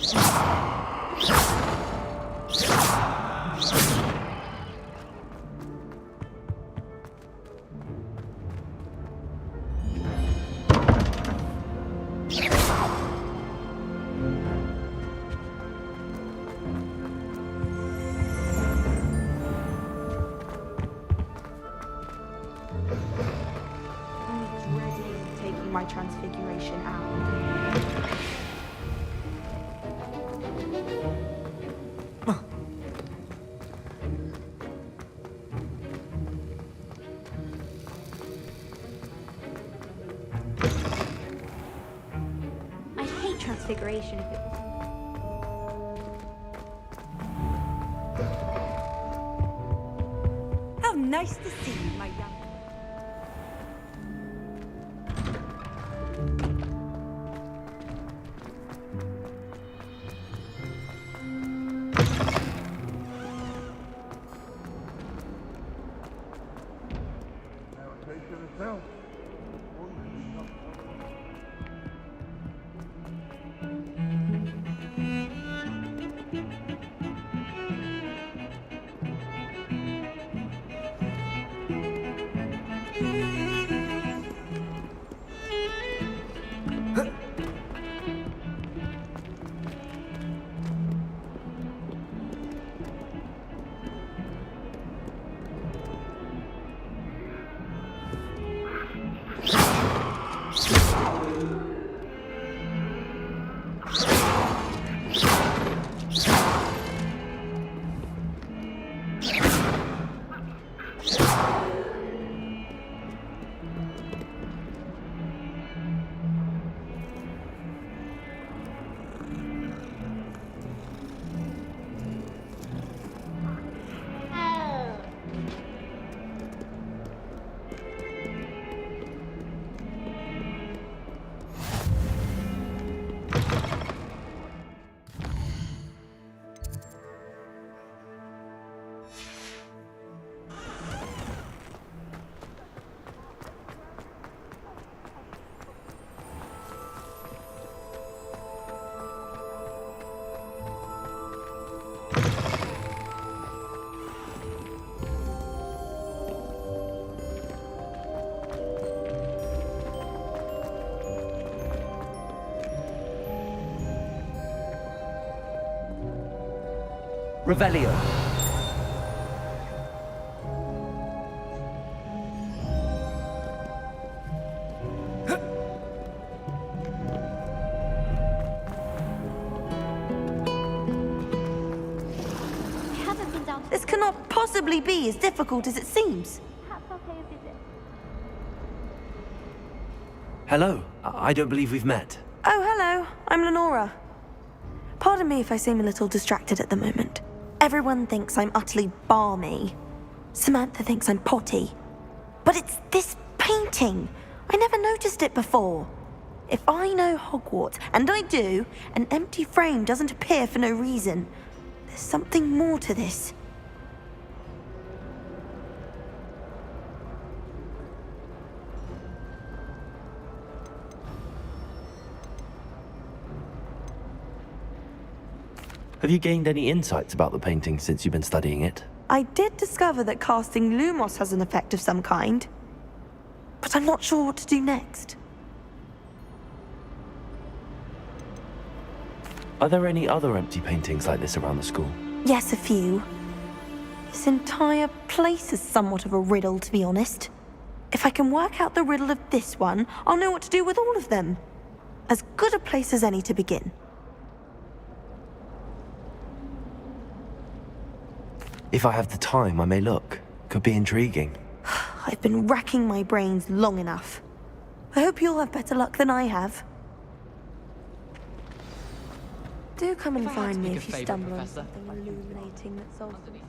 My transfiguration out. I'd hate transfiguration if it was. How nice to see you, my young. Revelio. This cannot possibly be as difficult as it seems. Hello. I don't believe we've met. Oh, hello. I'm Lenora. Pardon me if I seem a little distracted at the moment. Everyone thinks I'm utterly balmy. Samantha thinks I'm potty. But it's this painting. I never noticed it before. If I know Hogwarts, and I do, an empty frame doesn't appear for no reason. There's something more to this. Have you gained any insights about the painting since you've been studying it? I did discover that casting Lumos has an effect of some kind. But I'm not sure what to do next. Are there any other empty paintings like this around the school? Yes, a few. This entire place is somewhat of a riddle, to be honest. If I can work out the riddle of this one, I'll know what to do with all of them. As good a place as any to begin. If I have the time, I may look. Could be intriguing. I've been racking my brains long enough. I hope you'll have better luck than I have. Do come and find me if you stumble on something illuminating that solves the mystery.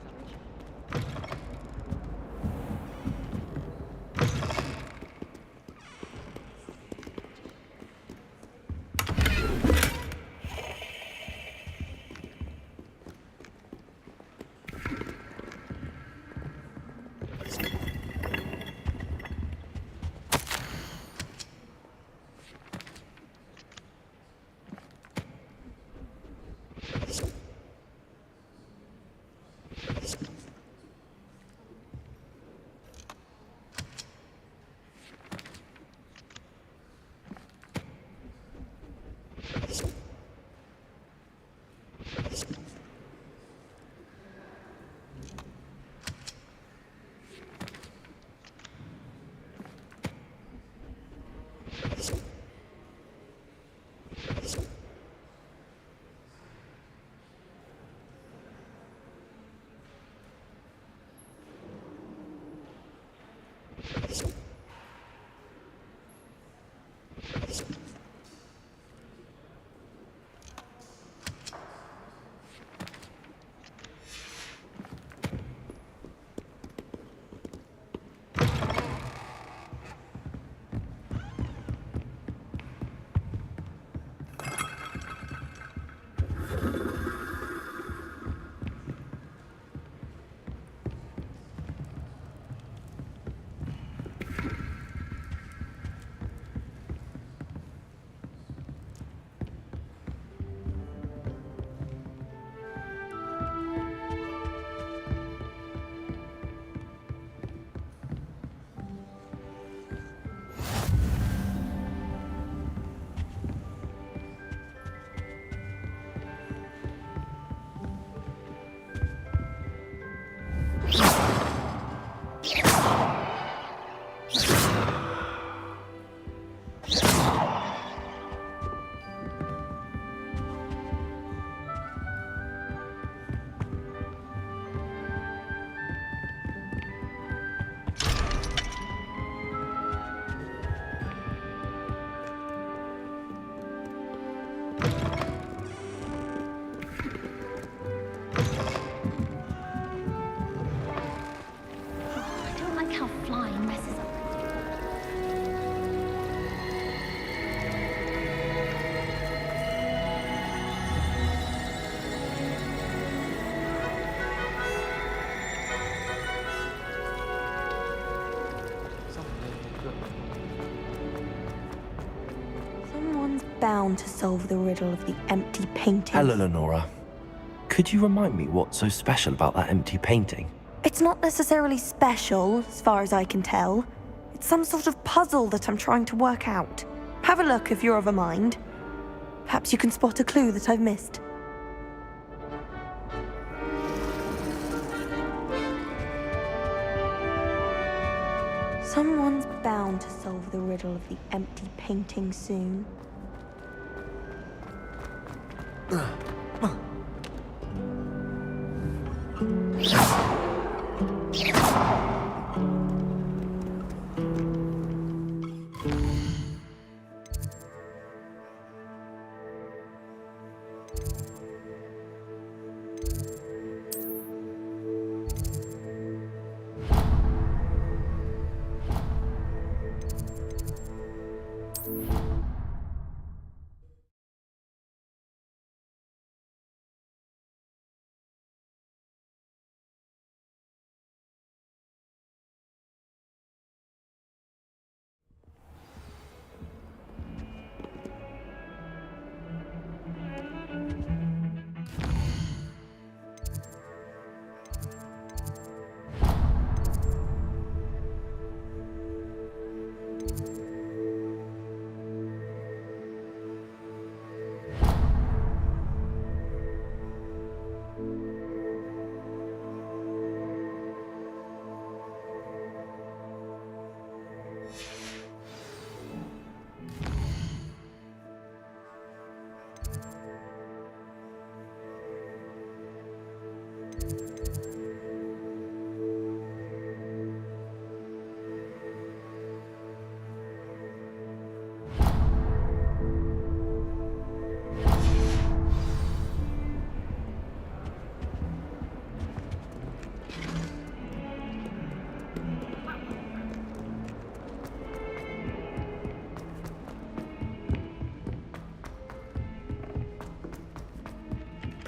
Bound to solve the riddle of the empty painting. Hello, Lenora. Could you remind me what's so special about that empty painting? It's not necessarily special, as far as I can tell. It's some sort of puzzle that I'm trying to work out. Have a look if you're of a mind. Perhaps you can spot a clue that I've missed. Someone's bound to solve the riddle of the empty painting soon.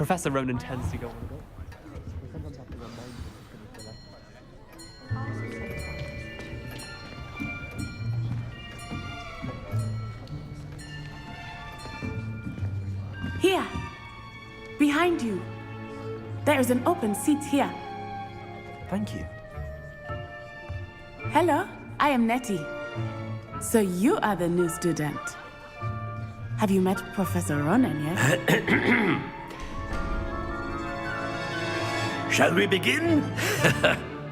Professor Ronan tends to go on a bit. We sometimes have to remind him Here! behind you. There is an open seat here. Thank you. Hello, I am Nettie. So you are the new student. Have you met Professor Ronan yet? Shall we begin?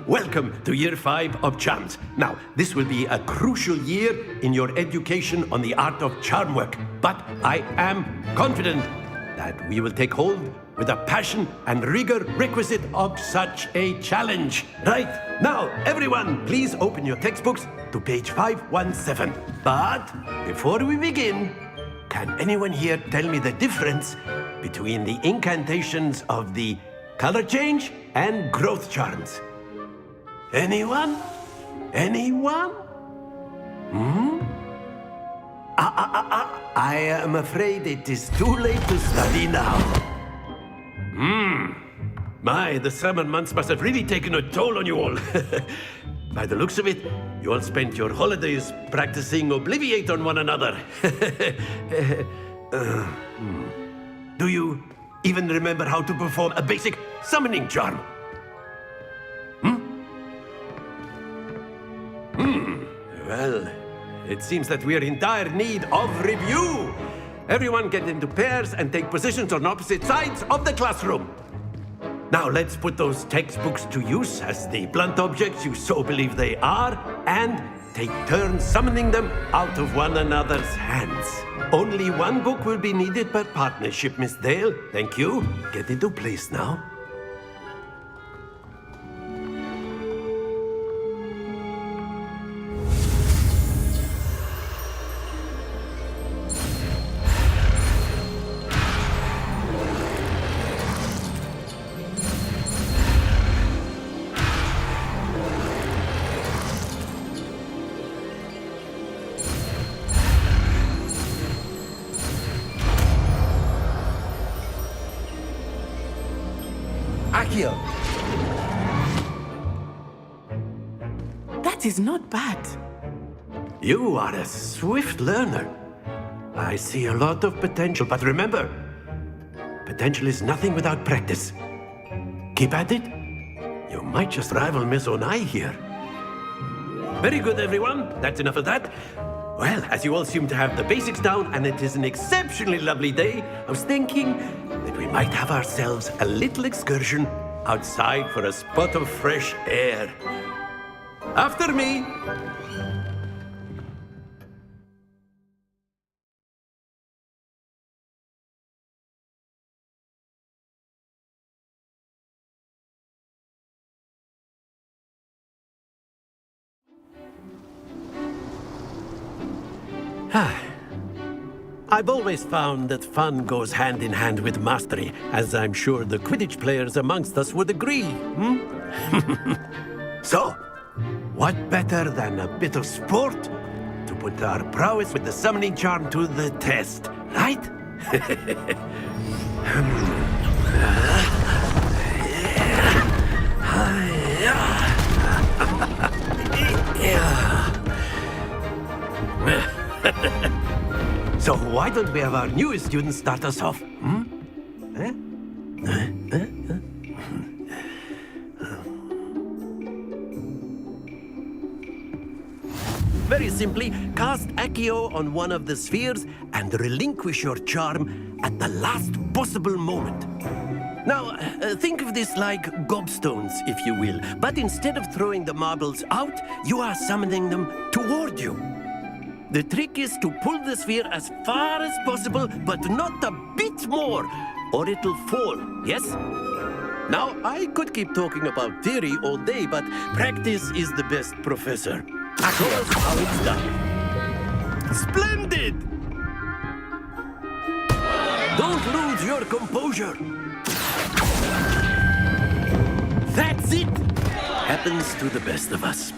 Welcome to Year 5 of Charms. Now, this will be a crucial year in your education on the art of charm work. But I am confident that we will take hold with the passion and rigor requisite of such a challenge. Right, now, everyone, please open your textbooks to page 517. But before we begin, can anyone here tell me the difference between the incantations of the color change and growth charms? Anyone? Anyone? I am afraid it is too late to study now. My, the summer months must have really taken a toll on you all. By the looks of it, you all spent your holidays practicing Obliviate on one another. Do you even remember how to perform a basic summoning charm? Well, it seems that we are in dire need of review. Everyone get into pairs and take positions on opposite sides of the classroom. Now let's put those textbooks to use as the blunt objects you so believe they are, and take turns summoning them out of one another's hands. Only one book will be needed per partnership, Miss Dale. Thank you. Get into place now. Akio. That is not bad. You are a swift learner. I see a lot of potential, but remember, potential is nothing without practice. Keep at it. You might just rival Miss Onai here. Very good, everyone. That's enough of that. Well, as you all seem to have the basics down, and it is an exceptionally lovely day, I was thinking that we might have ourselves a little excursion outside for a spot of fresh air. After me. I've always found that fun goes hand in hand with mastery, as I'm sure the Quidditch players amongst us would agree. So, what better than a bit of sport to put our prowess with the summoning charm to the test, right? So why don't we have our newest student start us off? Very simply, cast Accio on one of the spheres and relinquish your charm at the last possible moment. Now, think of this like gobstones, if you will, but instead of throwing the marbles out, you are summoning them toward you. The trick is to pull the sphere as far as possible, but not a bit more, or it'll fall, yes? Now, I could keep talking about theory all day, but practice is the best professor. Show us how it's done. Splendid! Don't lose your composure. That's it! Happens to the best of us.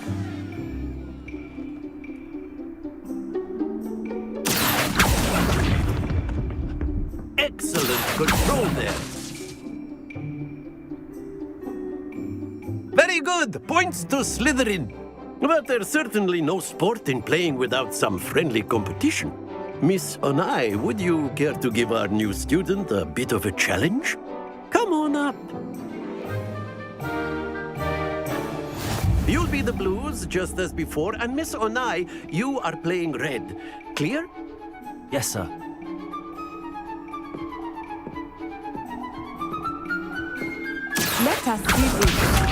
Excellent control there. Very good. Points to Slytherin. But there's certainly no sport in playing without some friendly competition. Miss Onai, would you care to give our new student a bit of a challenge? Come on up. You'll be the blues, just as before, and Miss Onai, you are playing red. Clear? Yes, sir. Let us see this.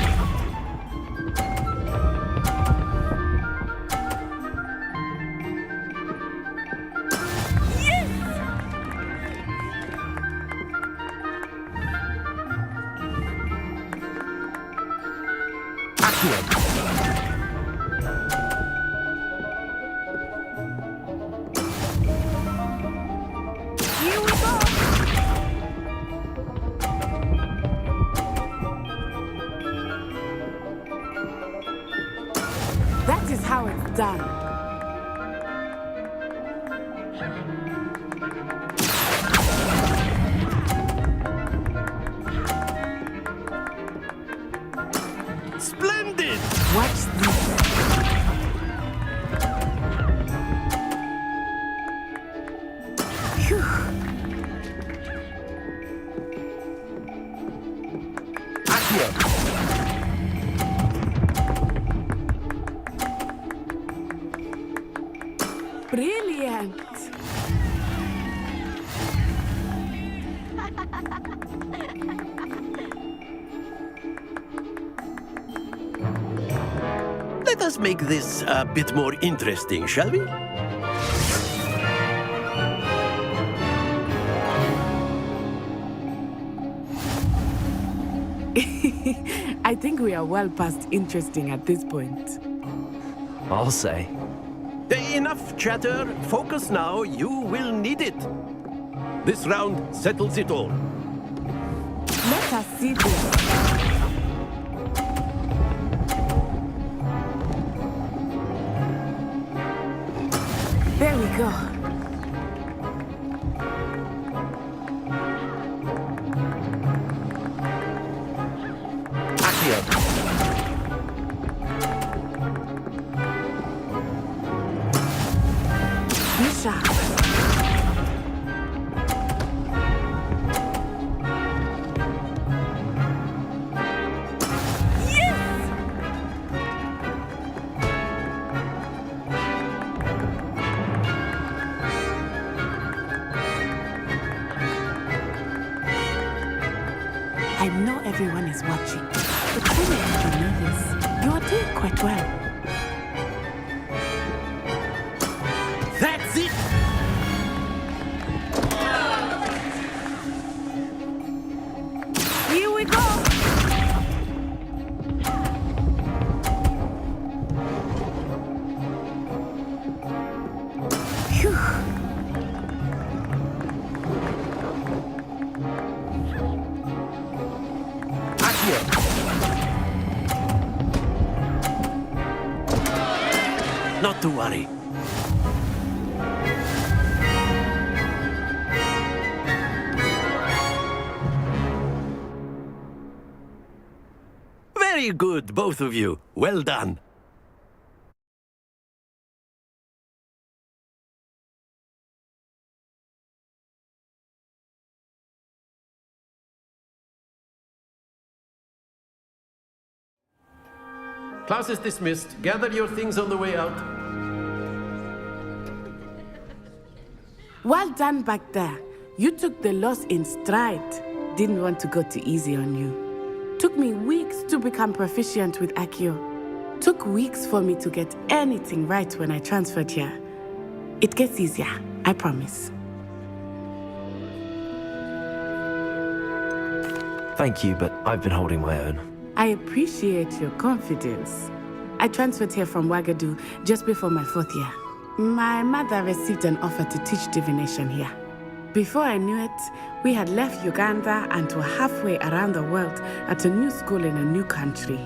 Here we go! That is how it's done. Splendid! Watch this. Phew. Brilliant. Let us make this a bit more interesting, shall we? I think we are well past interesting at this point. I'll say. Enough chatter. Focus now. You will need it. This round settles it all. Let us see this. There we go. Misha. I know everyone is watching, but try not to be nervous. You are doing quite well. That's it! Here we go! Phew. Not to worry. Very good, both of you. Well done. Class is dismissed. Gather your things on the way out. Well done back there. You took the loss in stride. Didn't want to go too easy on you. Took me weeks to become proficient with Accio. Took weeks for me to get anything right when I transferred here. It gets easier, I promise. Thank you, but I've been holding my own. I appreciate your confidence. I transferred here from Ouagadougou just before my 4th year. My mother received an offer to teach divination here. Before I knew it, we had left Uganda and were halfway around the world at a new school in a new country.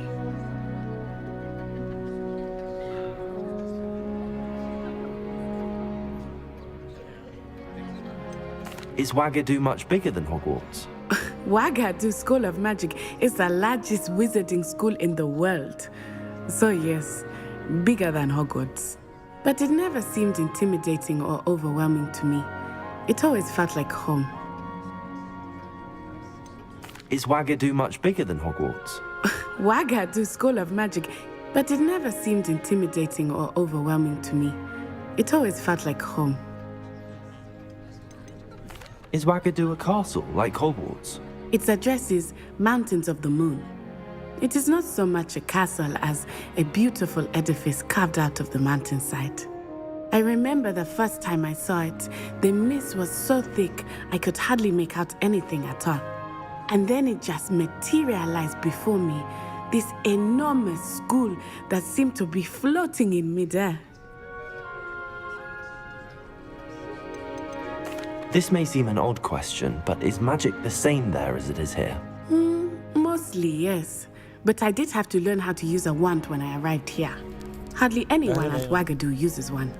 Is Ouagadougou much bigger than Hogwarts? Ouagadougou School of Magic is the largest wizarding school in the world. So yes, bigger than Hogwarts. But it never seemed intimidating or overwhelming to me. It always felt like home. Is Wagadu much bigger than Hogwarts? Wagadu School of Magic, but it never seemed intimidating or overwhelming to me. It always felt like home. Is Wagadu a castle like Hogwarts? Its address is Mountains of the Moon. It is not so much a castle as a beautiful edifice carved out of the mountainside. I remember the first time I saw it, the mist was so thick I could hardly make out anything at all. And then it just materialized before me, this enormous school that seemed to be floating in midair. This may seem an odd question, but is magic the same there as it is here? Mostly, yes. But I did have to learn how to use a wand when I arrived here. Hardly anyone at Wagadu uses one.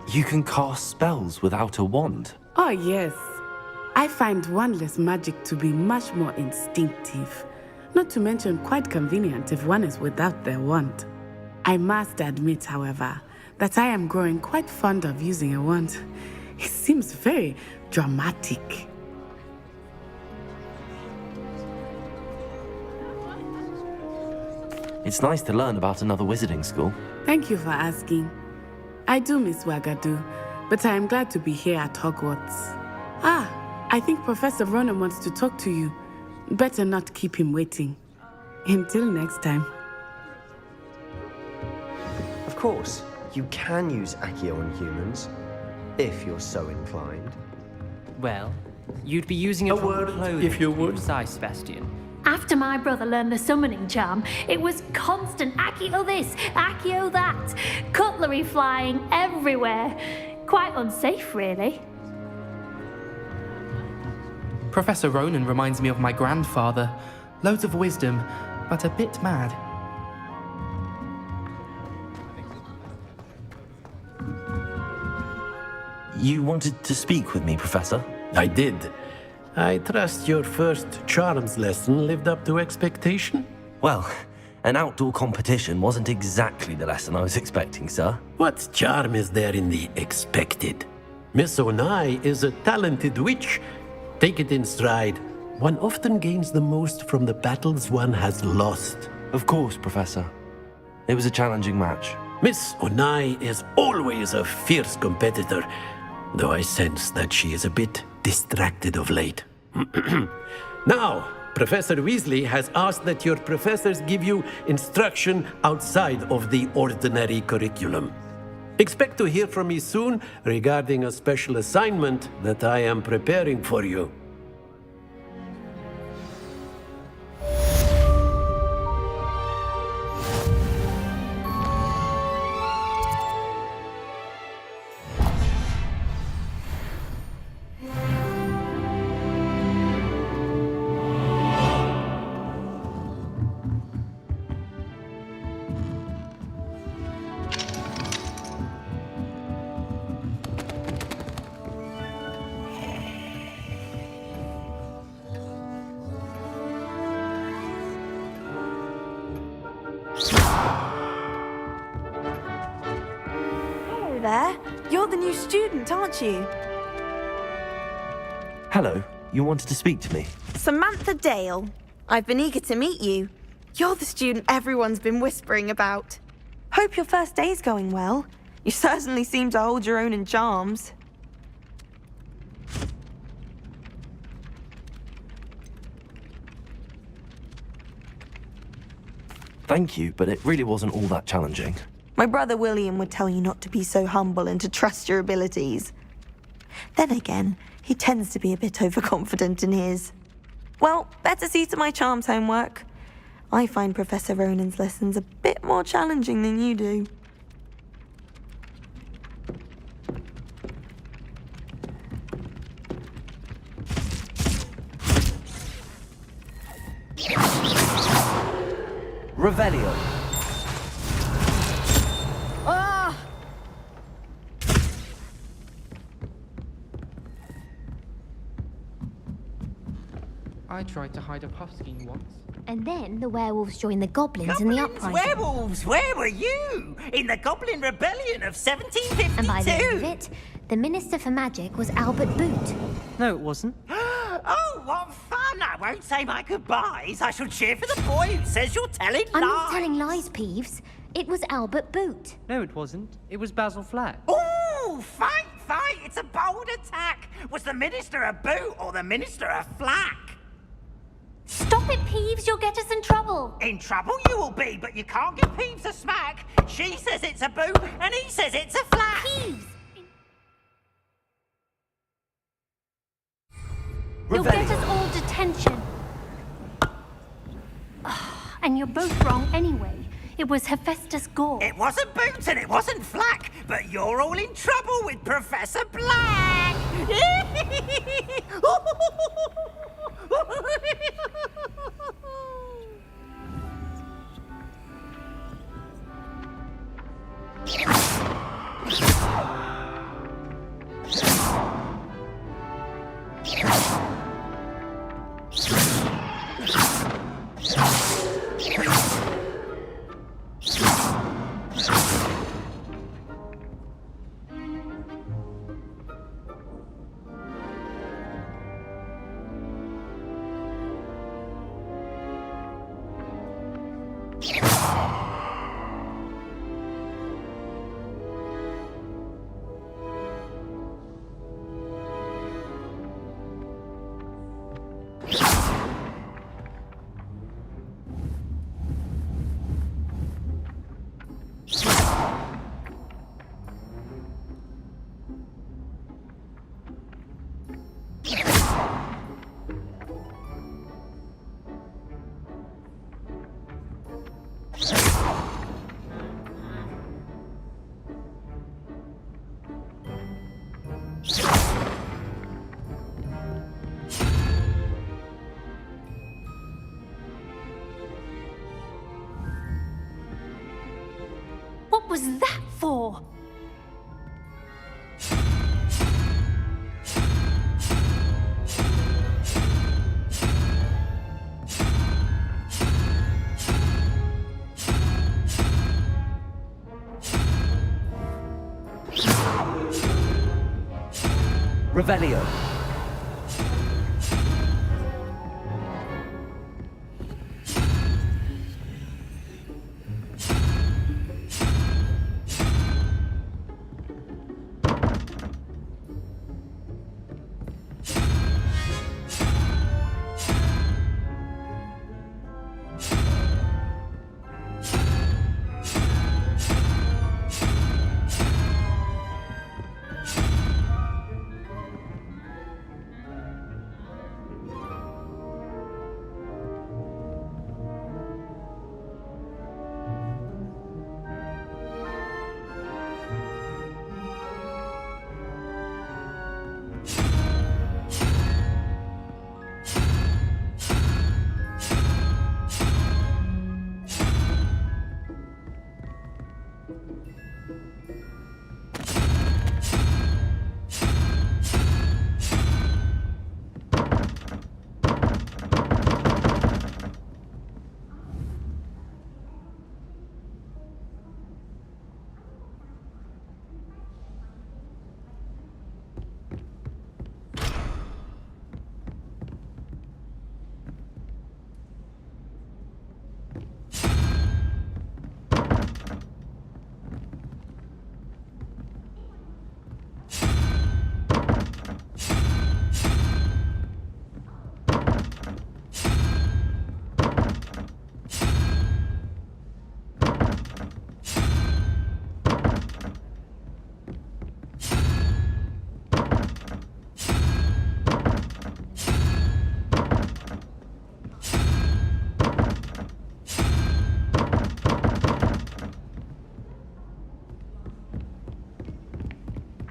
You can cast spells without a wand. Oh, yes. I find wandless magic to be much more instinctive. Not to mention quite convenient if one is without their wand. I must admit, however, that I am growing quite fond of using a wand. It seems very dramatic. It's nice to learn about another wizarding school. Thank you for asking. I do miss Wagadu, but I am glad to be here at Hogwarts. I think Professor Ronan wants to talk to you. Better not keep him waiting. Until next time. Of course, you can use Accio on humans, if you're so inclined. Well, you'd be using it A for word, clothing, if you would. precise, Sebastian. After my brother learned the summoning charm, it was constant Accio this, Accio that, cutlery flying everywhere. Quite unsafe, really. Professor Ronan reminds me of my grandfather. Loads of wisdom, but a bit mad. You wanted to speak with me, Professor? I did. I trust your first charms lesson lived up to expectation? Well, an outdoor competition wasn't exactly the lesson I was expecting, sir. What charm is there in the expected? Miss Onai is a talented witch. Take it in stride. One often gains the most from the battles one has lost. Of course, Professor. It was a challenging match. Miss Onai is always a fierce competitor, though I sense that she is a bit distracted of late. Now, Professor Weasley has asked that your professors give you instruction outside of the ordinary curriculum. Expect to hear from me soon regarding a special assignment that I am preparing for you. Hello there. You're the new student, aren't you? Hello, you wanted to speak to me? Samantha Dale. I've been eager to meet you. You're the student everyone's been whispering about. Hope your first day's going well. You certainly seem to hold your own in charms. Thank you, but it really wasn't all that challenging. My brother William would tell you not to be so humble and to trust your abilities. Then again, he tends to be a bit overconfident in his. Well, better see to my charms homework. I find Professor Ronan's lessons a bit more challenging than you do. Revelio. I tried to hide a puff scheme once. And then the werewolves joined the goblins in the uprising. Werewolves, where were you? In the Goblin Rebellion of 1752? And by the end of it, the Minister for Magic was Albert Boot. No, it wasn't. Oh, what fun! I won't say my goodbyes. I shall cheer for the boy who says you're telling I'm lies. not telling lies, Peeves. It was Albert Boot. No, it wasn't. It was Basil Flack. Ooh, fight! It's a bold attack. Was the Minister a boot or the Minister a flack? Stop it, Peeves. You'll get us in trouble. In trouble you will be, but you can't give Peeves a smack. She says it's a boot and he says it's a flack. Peeves! You'll get us all detention. And you're both wrong anyway. It was Hephaestus Gore. It wasn't Boots and it wasn't Flack, but you're all in trouble with Professor Black! What was that for? Revelio.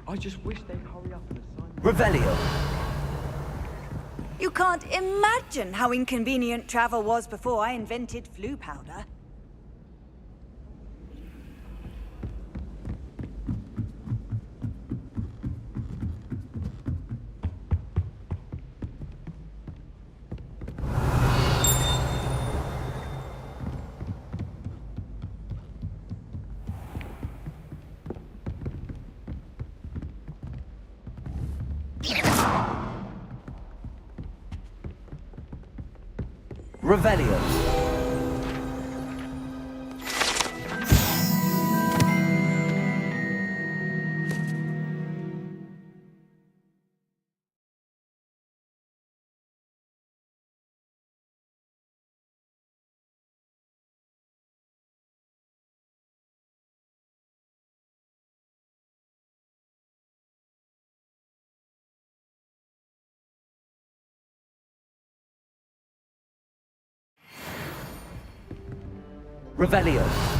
I just wish they'd hurry up and assign... Revelio. You can't imagine how inconvenient travel was before I invented flu powder. Revelio. Revelio.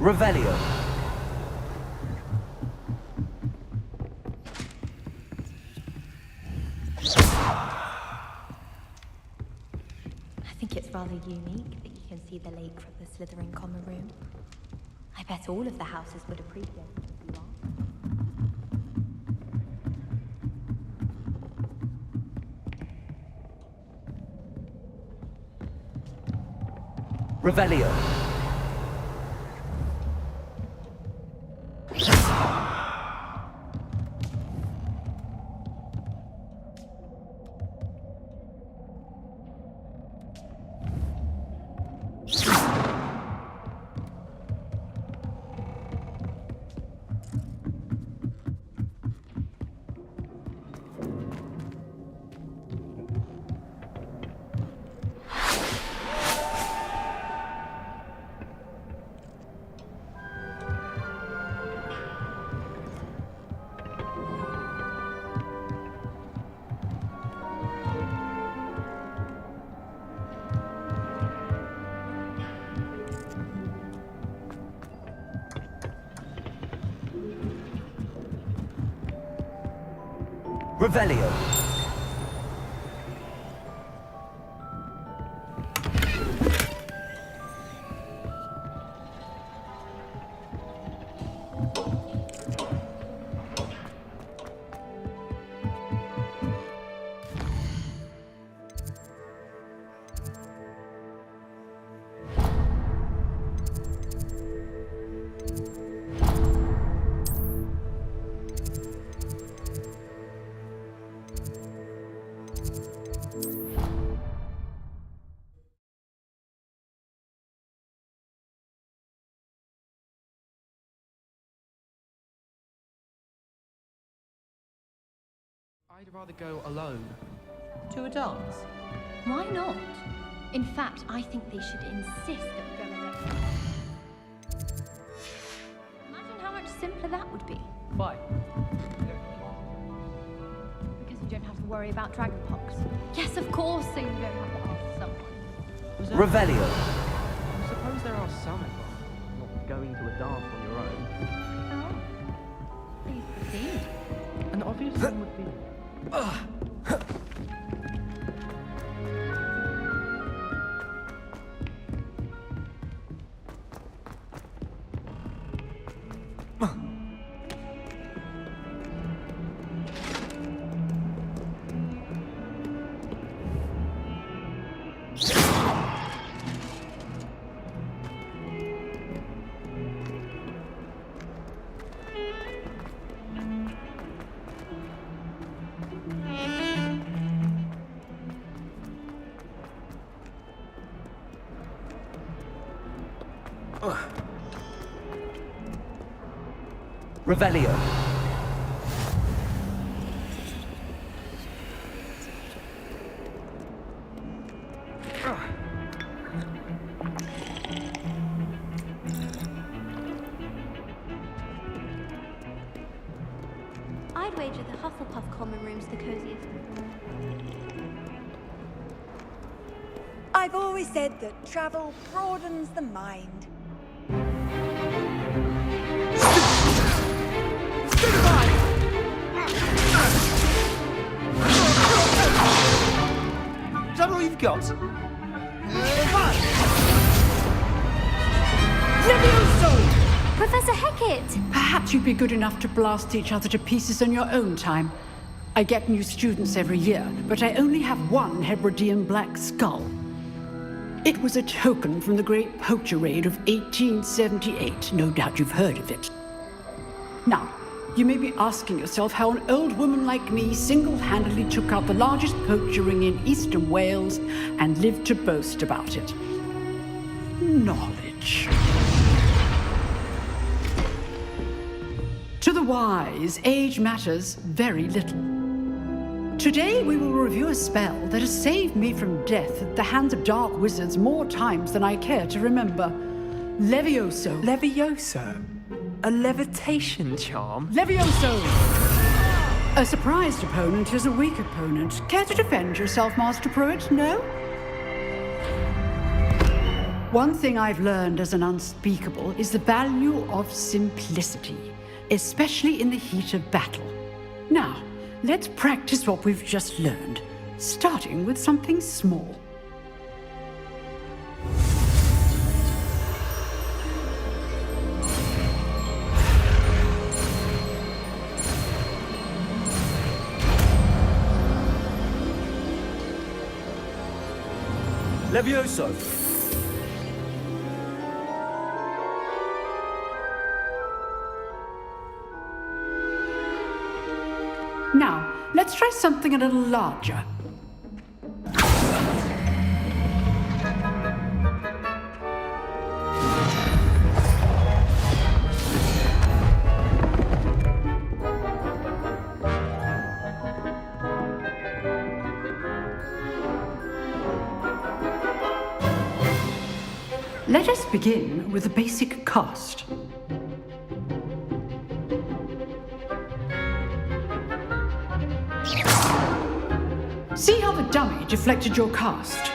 Revelio. rather unique that you can see the lake from the Slytherin common room. I bet all of the houses would appreciate it if you are. Revelio. Revelio. I'd rather go alone. To a dance? Why not? In fact, I think they should insist that we go alone. Imagine how much simpler that would be. Why? Because you don't have to worry about dragonpox. Yes, of course, so you don't have to ask someone. Revelio. I suppose there are some advantages not going to a dance on your own. Oh. Please proceed. An obvious one would be... Revelio. I'd wager the Hufflepuff common room's the coziest. I've always said that travel broadens the mind. Is that all you've got? Professor Hecat! Perhaps you'd be good enough to blast each other to pieces on your own time. I get new students every year, but I only have one Hebridean black skull. It was a token from the Great Poacher Raid of 1878. No doubt you've heard of it. Now, you may be asking yourself how an old woman like me single-handedly took out the largest poacher ring in eastern Wales and lived to boast about it. Knowledge. To the wise, age matters very little. Today we will review a spell that has saved me from death at the hands of dark wizards more times than I care to remember. Levioso. Levioso? A levitation charm? Levioso! A surprised opponent is a weak opponent. Care to defend yourself, Master Pruitt? No? One thing I've learned as an unspeakable is the value of simplicity, especially in the heat of battle. Now, let's practice what we've just learned, starting with something small. Levioso! Now, let's try something a little larger. Let us begin with the basic cast. See how the dummy deflected your cast?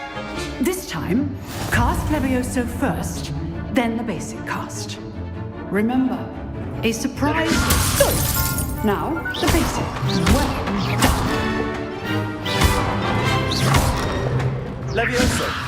This time, cast Levioso first, then the basic cast. Remember, a surprise. Good. Now, the basic. Well done. Levioso!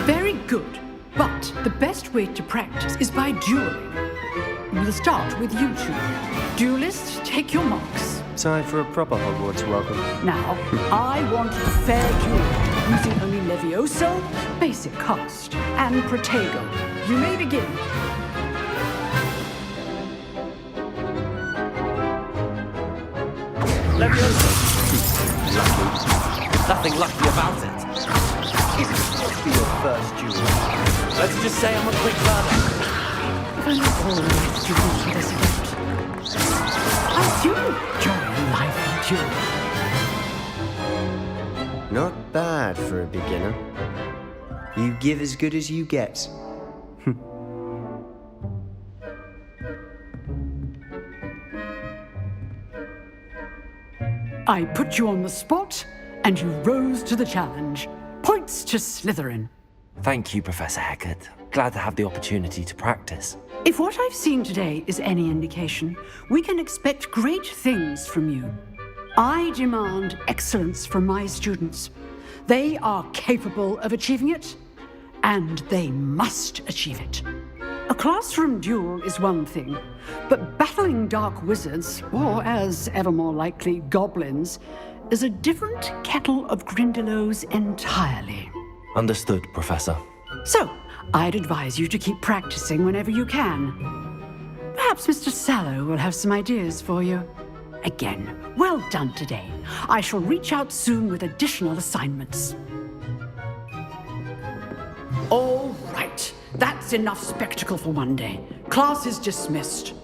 Very good. But the best way to practice is by dueling. We'll start with you two. Duelists, take your marks. Time for a proper Hogwarts welcome. Now, I want a fair duel, using only Levioso, basic cast, and Protego. You may begin. Levioso! Lucky. Nothing lucky about it. This must be your first duel. Let's just say I'm a quick learner. If only all the life duels were this event. I do enjoy life duel. Not bad for a beginner. You give as good as you get. I put you on the spot, and you rose to the challenge. Points to Slytherin. Thank you, Professor Hecat. Glad to have the opportunity to practice. If what I've seen today is any indication, we can expect great things from you. I demand excellence from my students. They are capable of achieving it, and they must achieve it. A classroom duel is one thing, but battling dark wizards, or as ever more likely, goblins, is a different kettle of Grindylows entirely. Understood, Professor. So, I'd advise you to keep practicing whenever you can. Perhaps Mr. Sallow will have some ideas for you. Again, well done today. I shall reach out soon with additional assignments. All right. That's enough spectacle for one day. Class is dismissed.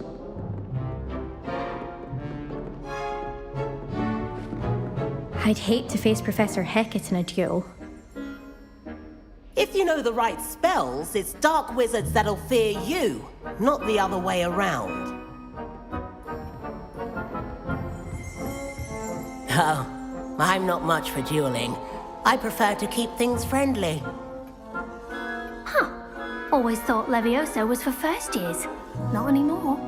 I'd hate to face Professor Hecat in a duel. If you know the right spells, it's dark wizards that'll fear you, not the other way around. Oh, I'm not much for dueling. I prefer to keep things friendly. Huh. Always thought Levioso was for first years. Not anymore.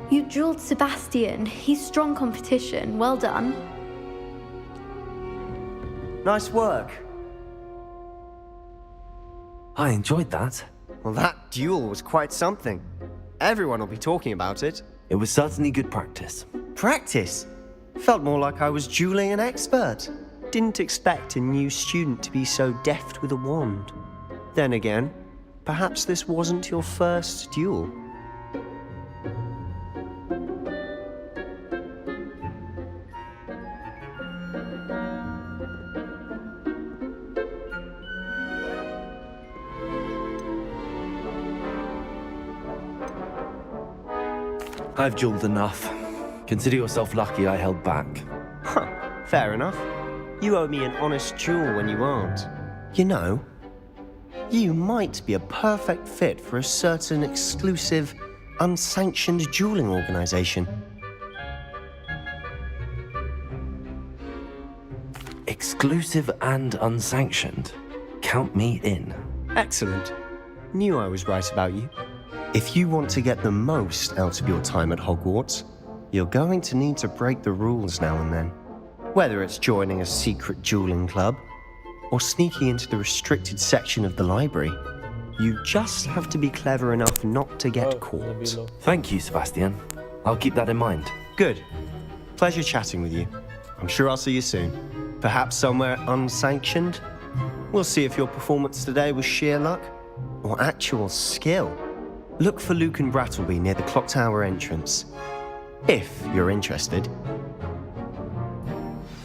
You drilled Sebastian. He's strong competition. Well done. Nice work. I enjoyed that. Well, that duel was quite something. Everyone will be talking about it. It was certainly good practice. Practice? Felt more like I was dueling an expert. Didn't expect a new student to be so deft with a wand. Then again, perhaps this wasn't your first duel. I've dueled enough. Consider yourself lucky I held back. Huh, fair enough. You owe me an honest duel when you aren't. You know, You might be a perfect fit for a certain exclusive, unsanctioned dueling organization. Exclusive and unsanctioned. Count me in. Excellent. Knew I was right about you. If you want to get the most out of your time at Hogwarts, you're going to need to break the rules now and then. Whether it's joining a secret dueling club, or sneaking into the restricted section of the library, you just have to be clever enough not to get caught. Thank you, Sebastian. I'll keep that in mind. Good. Pleasure chatting with you. I'm sure I'll see you soon. Perhaps somewhere unsanctioned? We'll see if your performance today was sheer luck or actual skill. Look for Luke and Brattleby near the clock tower entrance, if you're interested.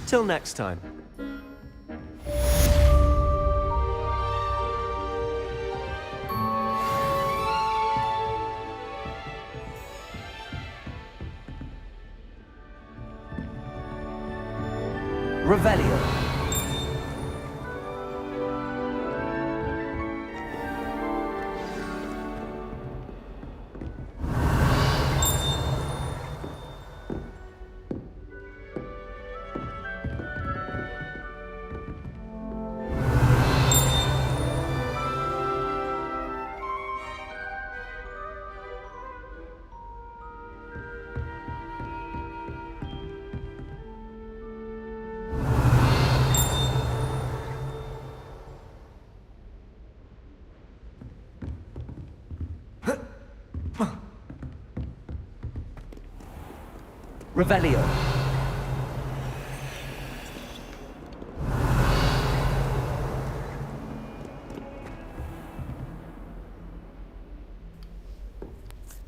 Till next time. Revelio. Revelio.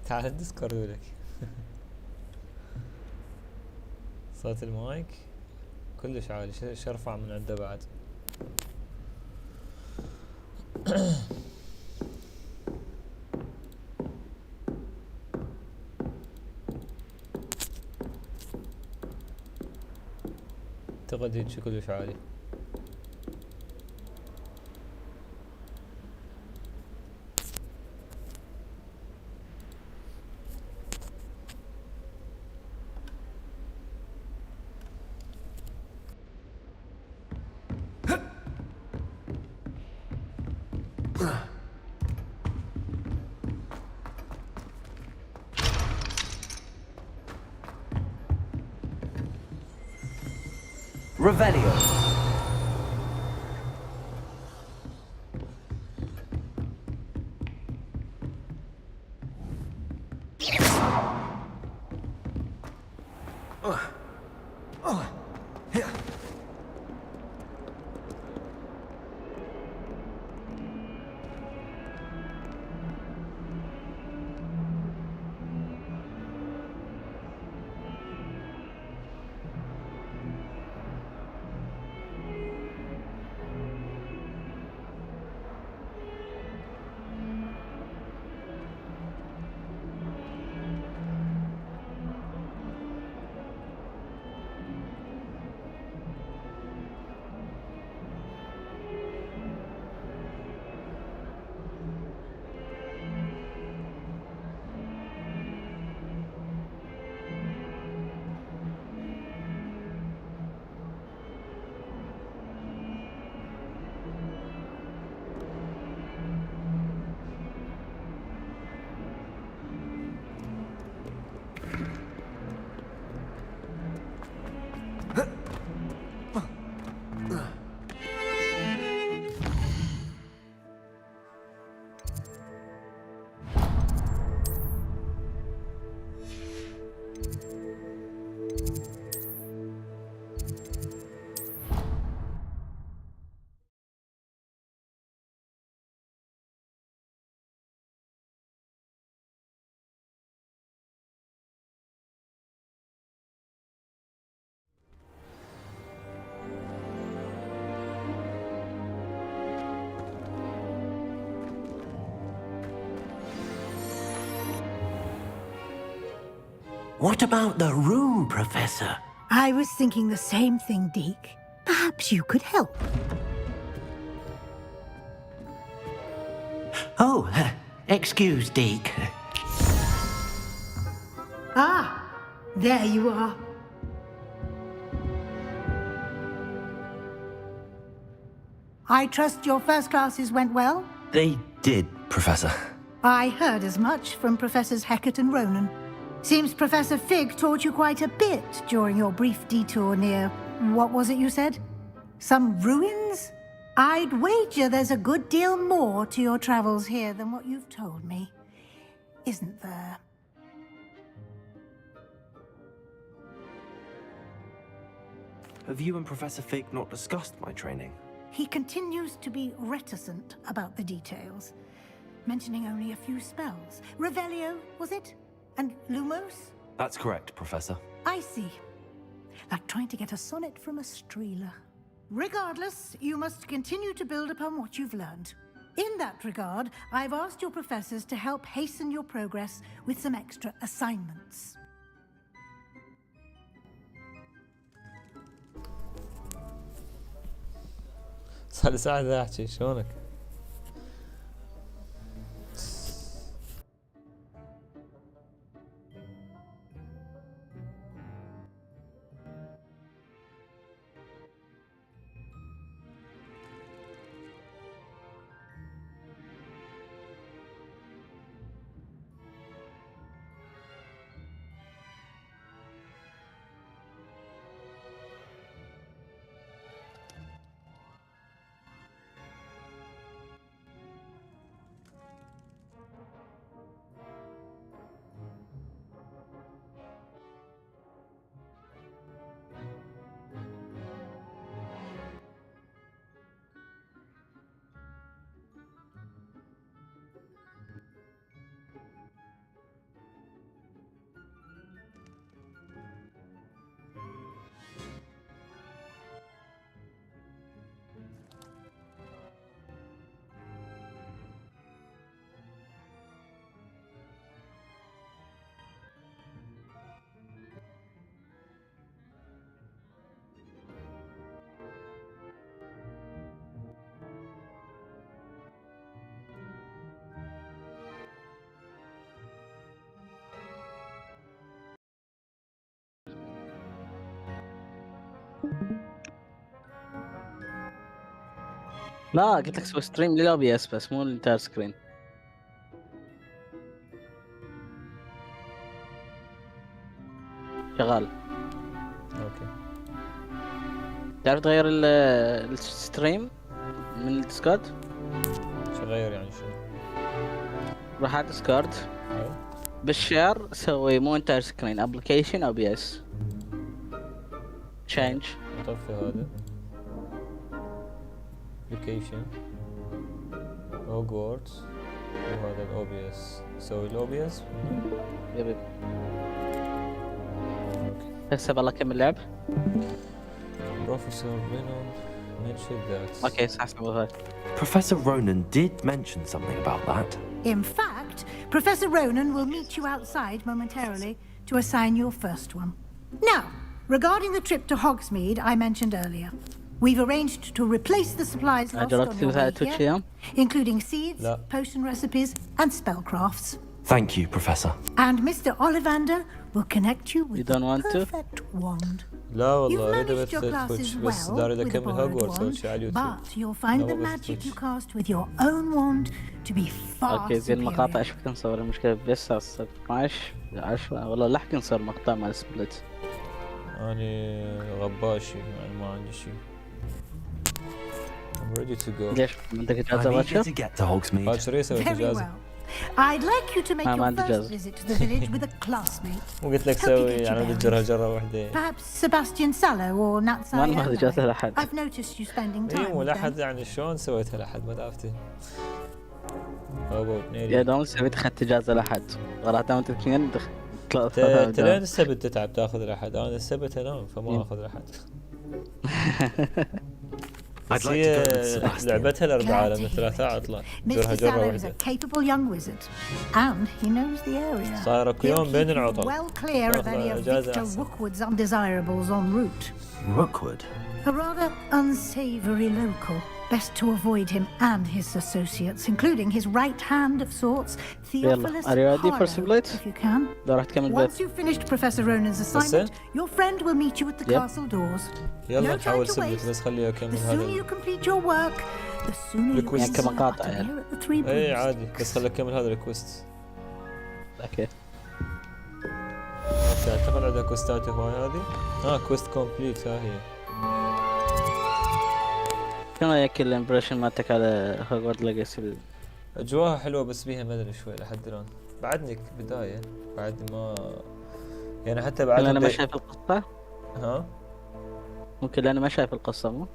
تعال الديسكورد لك. صوت المايك كلش عالي، شو ارفع من عنده بعد؟ اعتقد هيك كلش عالي. Revelio. What about the room, Professor? I was thinking the same thing, Deke. Perhaps you could help. Oh, excuse, Deke. Ah, there you are. I trust your first classes went well? They did, Professor. I heard as much from Professors Hecat and Ronan. Seems Professor Fig taught you quite a bit during your brief detour near... what was it you said? Some ruins? I'd wager there's a good deal more to your travels here than what you've told me. Isn't there? Have you and Professor Fig not discussed my training? He continues to be reticent about the details, mentioning only a few spells. Revelio, was it? And Lumos? That's correct, Professor. I see. Like trying to get a sonnet from a streeler. Regardless, you must continue to build upon what you've learned. In that regard, I've asked your professors to help hasten your progress with some extra assignments. صار لي ساعة ذا أحكي شلونك؟ لا قلت لك سوي ستريم للأوبي اس بس مو الانتاير سكرين. شغال. اوكي. تعرف تغير الستريم من الديسكورد؟ شو غير يعني شو؟ روح على ديسكورد بالشير سوي مو انتاير سكرين ابلكيشن او بي اس تشينج. طفي هذا ابلكيشن هوجورتس وهذا الاو بي اس. سوي الاو بي اس. يبي هسه والله كم اللعب؟ بروفيسور رونان mentioned that. Okay, so Professor Ronan did mention something about that. In fact, Professor Ronan will meet you outside momentarily to assign your first one. Now, regarding the trip to Hogsmeade I mentioned earlier, we've arranged to replace the supplies lost on your way here, including seeds, potion recipes, and spellcrafts. Thank you, Professor. And Mr. Ollivander will connect you with the perfect wand. لا والله You've managed your classes well with a borrowed wand, but you'll find the magic you cast with your own wand to be far اوكي زين المقاطع superior. ايش بدنا نصور؟ المشكلة بس 12 10 والله لحق نصور مقطع مال سبلت. أنا غباشي يعني ما عندي شيء. I'm ready to go. ليش؟ عندك إجازة باكر؟ to get to Hogsmeade. باكر يسوي إجازة. I'd like you to make your first visit to the village with a classmate. مو قلت لك سوي يعني بدي جرة واحدة. Perhaps Sebastian Sallow or Natsai. ما ناخذ إجازة لأحد. I've noticed you spending time إيه مو with لأحد them. يعني شلون سويتها لأحد ما دافتي. يا دوم سويت أخذت إجازة لأحد. غلطت أنت اثنين تلين السبت تتعب تاخذ لأحد. أنا السبت أنام فما أخذ لأحد. بس هي لعبتها الأربعاء لما الثلاثاء عطلة. جرها جرة واحدة. صار كل يوم بين العطل. Well clear of any of Victor Rookwood's undesirables en route. Rookwood? A rather unsavory local, best to avoid him and his associates, including his right hand of sorts, Theophilus Are you ready for Harlow, simulate? if you can. Once you've finished Professor Ronan's assignment, your friend will meet you at the castle doors. يلا No time نحاول to سملت waste. بس خليه أكمل The sooner هذا. you complete your work, the sooner you will الكويست. see Utterly at the Three اي Blues. عادي بس خليه أكمل هذا الكويست. اوكي. اوكي اعتقد عندها كوستات هواي هذه. كويست كومبليت ها هي. شنو هيك الامبريشن مالتك على هوغورد ليجاسي؟ اجواها حلوه بس بيها مدري شوي لحد الان. بعدني بدايه بعد ما يعني حتى بعد انا ما شايف القصه. ها ممكن لاني ما شايف القصه مو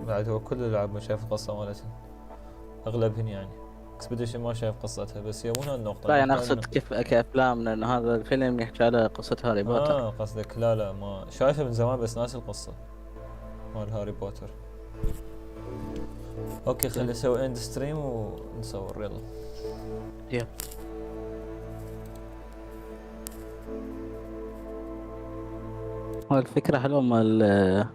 بعد هو كل الالعاب ما شايف القصه مالتها اغلبهن يعني. اكسبيديشن ما شايف قصتها بس هي مو هالنقطه. لا يعني اقصد كيف كافلام لان هذا الفيلم يحكي على قصه هاري بوتر. قصدك لا ما شايفه من زمان بس ناسي القصه مال هاري بوتر. اوكي خلي نسوي اند ستريم ونصور يلا. يلا هو الفكره حلوه مال